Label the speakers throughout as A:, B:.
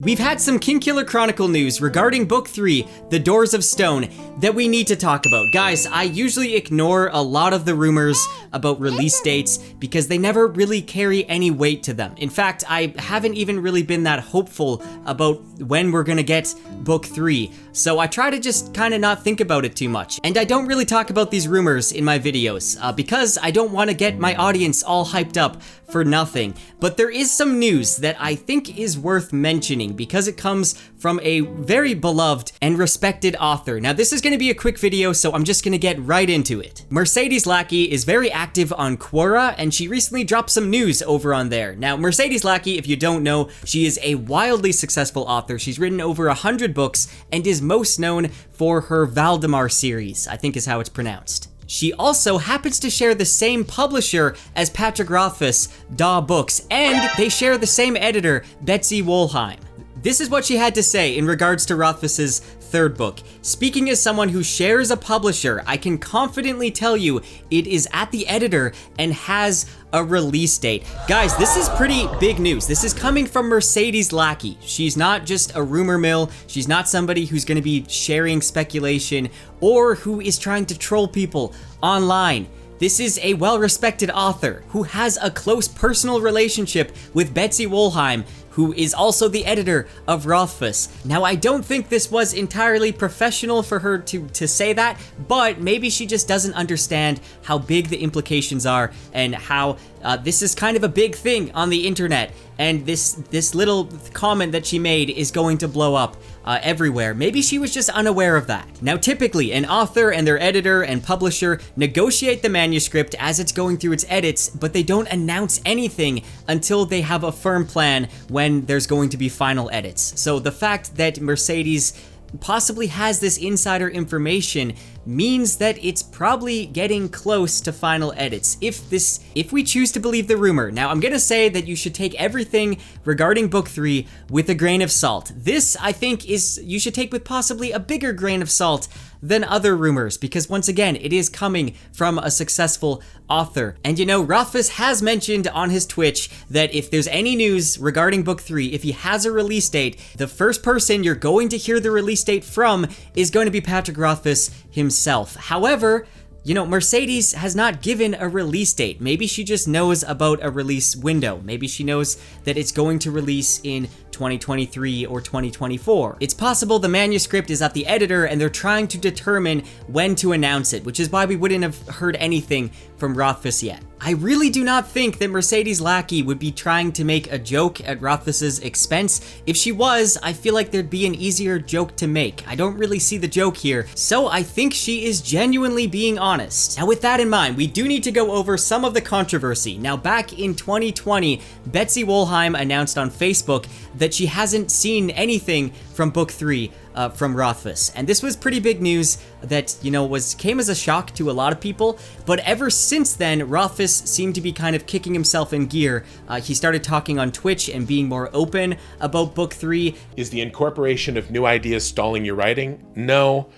A: We've had some Kingkiller Chronicle news regarding Book 3, The Doors of Stone, that we need to talk about. Guys, I usually ignore a lot of the rumors about release dates because they never really carry any weight to them. In fact, I haven't even really been that hopeful about when we're gonna get Book 3, so I try to just kind of not think about it too much. And I don't really talk about these rumors in my videos because I don't want to get my audience all hyped up for nothing. But there is some news that I think is worth mentioning because it comes from a very beloved and respected author. Now, this is going to be a quick video, so I'm just going to get right into it. Mercedes Lackey is very active on Quora, and she recently dropped some news over on there. Now, Mercedes Lackey, if you don't know, she is a wildly successful author. She's written over 100 books and is most known for her Valdemar series, I think is how it's pronounced. She also happens to share the same publisher as Patrick Rothfuss, Daw Books, and they share the same editor, Betsy Wollheim. This is what she had to say in regards to Rothfuss's third book. Speaking as someone who shares a publisher, I can confidently tell you it is at the editor and has a release date. Guys, this is pretty big news. This is coming from Mercedes Lackey. She's not just a rumor mill. She's not somebody who's going to be sharing speculation or who is trying to troll people online. This is a well-respected author who has a close personal relationship with Betsy Wollheim, who is also the editor of Rothfuss. Now, I don't think this was entirely professional for her to say that, but maybe she just doesn't understand how big the implications are and how this is kind of a big thing on the internet, and this little comment that she made is going to blow up everywhere. Maybe she was just unaware of that. Now, typically, an author and their editor and publisher negotiate the manuscript as it's going through its edits, but they don't announce anything until they have a firm plan when there's going to be final edits. So the fact that Mercedes possibly has this insider information means that it's probably getting close to final edits, if we choose to believe the rumor. Now, I'm gonna say that you should take everything regarding Book 3 with a grain of salt. This, I think, you should take with possibly a bigger grain of salt than other rumors, because once again, it is coming from a successful author. And you know, Rothfuss has mentioned on his Twitch that if there's any news regarding Book 3, if he has a release date, the first person you're going to hear the release date from is going to be Patrick Rothfuss himself. However, you know, Mercedes has not given a release date. Maybe she just knows about a release window. Maybe she knows that it's going to release in 2023 or 2024. It's possible the manuscript is at the editor and they're trying to determine when to announce it, which is why we wouldn't have heard anything from Rothfuss yet. I really do not think that Mercedes Lackey would be trying to make a joke at Rothfuss's expense. If she was, I feel like there'd be an easier joke to make. I don't really see the joke here, so I think she is genuinely being honest. Now, with that in mind, we do need to go over some of the controversy. Now, back in 2020, Betsy Wollheim announced on Facebook that she hasn't seen anything from Book 3 from Rothfuss. And this was pretty big news that, you know, came as a shock to a lot of people. But ever since then, Rothfuss seemed to be kind of kicking himself in gear. He started talking on Twitch and being more open about Book 3.
B: Is the incorporation of new ideas stalling your writing? No.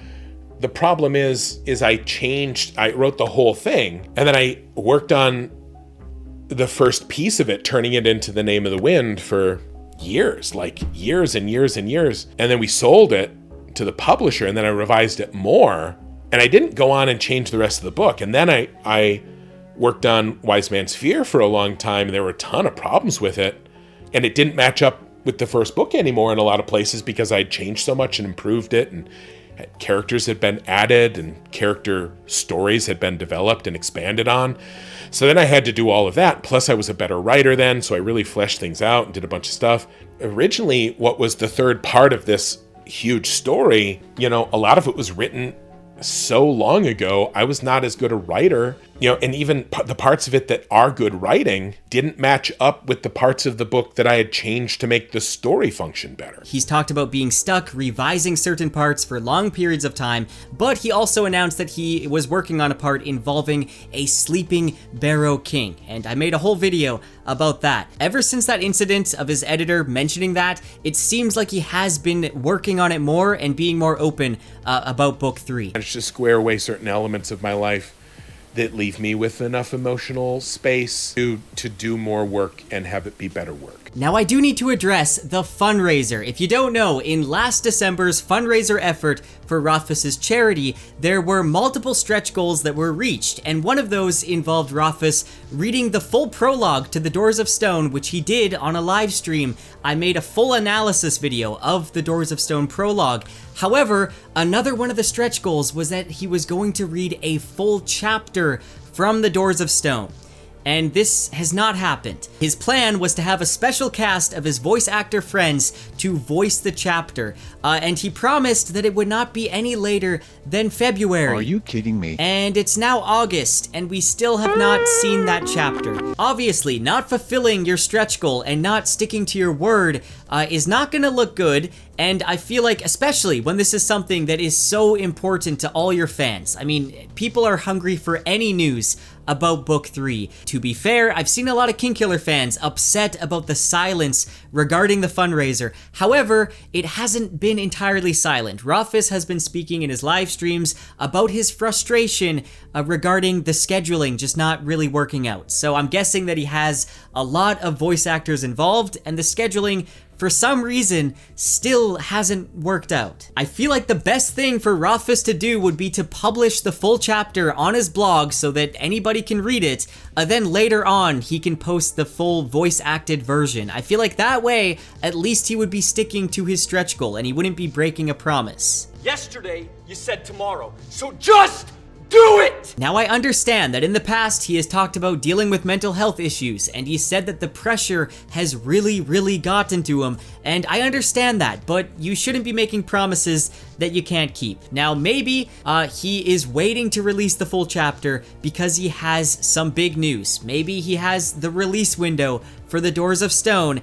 B: The problem is I wrote the whole thing, and then I worked on the first piece of it, turning it into The Name of the Wind for years, like years and years and years. And then we sold it to the publisher, and then I revised it more. And I didn't go on and change the rest of the book. And then I worked on Wise Man's Fear for a long time, and there were a ton of problems with it. And it didn't match up with the first book anymore in a lot of places because I'd changed so much and improved it, and characters had been added and character stories had been developed and expanded on. So then I had to do all of that. Plus I was a better writer then, so I really fleshed things out and did a bunch of stuff. Originally, what was the third part of this huge story, you know, a lot of it was written so long ago. I was not as good a writer, you know, and even the parts of it that are good writing didn't match up with the parts of the book that I had changed to make the story function better.
A: He's talked about being stuck, revising certain parts for long periods of time, but he also announced that he was working on a part involving a sleeping Barrow King, and I made a whole video about that. Ever since that incident of his editor mentioning that, it seems like he has been working on it more and being more open about Book 3.
B: I managed to square away certain elements of my life that leave me with enough emotional space to do more work and have it be better work.
A: Now I do need to address the fundraiser. If you don't know, in last December's fundraiser effort for Rothfuss's charity, there were multiple stretch goals that were reached, and one of those involved Rothfuss reading the full prologue to The Doors of Stone, which he did on a live stream. I made a full analysis video of the Doors of Stone prologue. However, another one of the stretch goals was that he was going to read a full chapter from The Doors of Stone. And this has not happened. His plan was to have a special cast of his voice actor friends to voice the chapter, and he promised that it would not be any later than February.
C: Are you kidding me?
A: And it's now August, and we still have not seen that chapter. Obviously, not fulfilling your stretch goal and not sticking to your word is not gonna look good, and I feel like, especially when this is something that is so important to all your fans. I mean, people are hungry for any news about Book 3. To be fair, I've seen a lot of Kingkiller fans upset about the silence regarding the fundraiser. However, it hasn't been entirely silent. Rothfuss has been speaking in his live streams about his frustration regarding the scheduling just not really working out. So I'm guessing that he has a lot of voice actors involved, and the scheduling for some reason still hasn't worked out. I feel like the best thing for Rothfuss to do would be to publish the full chapter on his blog so that anybody can read it, then later on he can post the full voice acted version. I feel like that way at least he would be sticking to his stretch goal and he wouldn't be breaking a promise.
D: Yesterday, you said tomorrow, so just do it!
A: Now I understand that in the past he has talked about dealing with mental health issues, and he said that the pressure has really gotten to him, and I understand that, but you shouldn't be making promises that you can't keep. Now maybe he is waiting to release the full chapter because he has some big news. Maybe he has the release window for The Doors of Stone.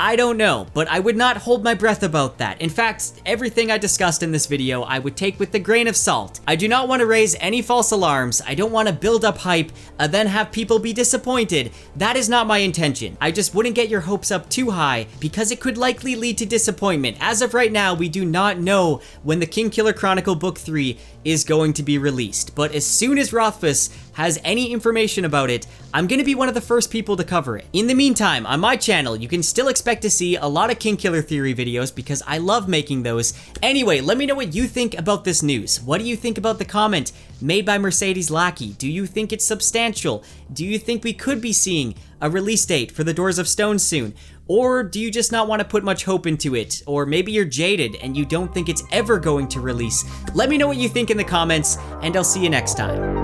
A: I don't know, but I would not hold my breath about that. In fact, everything I discussed in this video, I would take with a grain of salt. I do not want to raise any false alarms. I don't want to build up hype and then have people be disappointed. That is not my intention. I just wouldn't get your hopes up too high because it could likely lead to disappointment. As of right now, we do not know when the Kingkiller Chronicle Book 3 is going to be released, but as soon as Rothfuss has any information about it, I'm gonna be one of the first people to cover it. In the meantime, on my channel, you can still expect to see a lot of Kingkiller theory videos because I love making those. Anyway, let me know what you think about this news. What do you think about the comment made by Mercedes Lackey? Do you think it's substantial? Do you think we could be seeing a release date for The Doors of Stone soon? Or do you just not want to put much hope into it? Or maybe you're jaded and you don't think it's ever going to release? Let me know what you think in the comments, and I'll see you next time.